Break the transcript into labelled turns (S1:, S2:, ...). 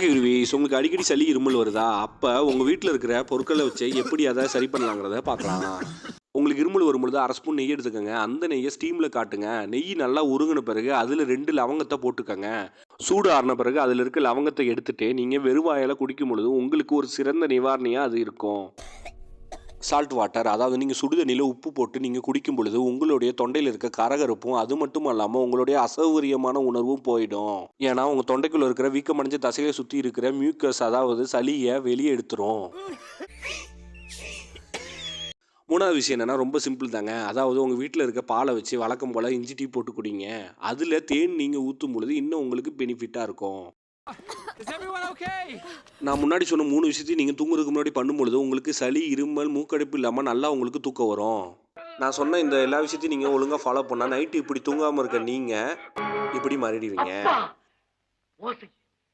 S1: Okay குருவீஸ், உங்களுக்கு அடிக்கடி சளி, இருமல் வருதா? அப்ப உங்க வீட்ல இருக்கிற பொருட்கள வச்சு எப்படி அத சரி பண்ணலாங்கிறத பார்க்கலாம். உங்களுக்கு இருமல் வரும்பொழுது 1/2 ஸ்பூன் நெய் எடுத்துக்கங்க. அந்த நெய்ய ஸ்டீம்ல காட்டுங்க. நெய் நல்லா உருகுன பிறகு அதில 2 லவங்கத்த போட்டுக்கங்க. சூடு ஆறுன பிறகு அதில இருக்க லவங்கத்த எடுத்துட்டு, நீங்க வெறும் வாயால குடிக்கும் பொழுது உங்களுக்கு ஒரு சிறந்த நிவாரணியா அது இருக்கும். சால்ட் வாட்டர், அதாவது நீங்க சுடு தண்ணீல உப்பு போட்டு நீங்க குடிக்கும் பொழுது, உங்களுடைய தொண்டையில இருக்க கரகரப்பும், அது மட்டும் அல்லாம உங்களுடைய அசௌகரியமான உணர்வும் போயிடும். ஏன்னா, உங்க தொண்டைக்குள்ள இருக்கிற வீக்கமடைஞ்ச தசைய சுத்தி இருக்கிற மியூக்கஸ், அதாவது சளிய வெளிய எடுத்துரும். 3வது விஷயம் என்னன்னா, ரொம்ப சிம்பிள் தாங்க. அதாவது உங்க வீட்ல இருக்க பால வச்சு வழக்கம் போல இஞ்சி டீ போட்டு குடிங்க. அதில தேன் நீங்க ஊத்தும் பொழுது இன்னும் உங்களுக்கு பெனிஃபிட்டா இருக்கும்.
S2: Is everyone okay?
S1: நான் முன்னாடி சொன்ன 3 விஷயத்தையும் நீங்க தூங்குறதுக்கு முன்னாடி பண்ணும்பொழுது, உங்களுக்கு சளி, இருமல், மூக்கடைப்பு இல்லாம நல்லா உங்களுக்கு தூக்கம் வரும். நான் சொன்ன இந்த எல்லா விஷயத்தையும் நீங்க ஒழுங்கா ஃபாலோ பண்ணா, நைட்டு இப்படி தூங்காம இருக்க நீங்க, இப்படி மாறிடுவீங்க.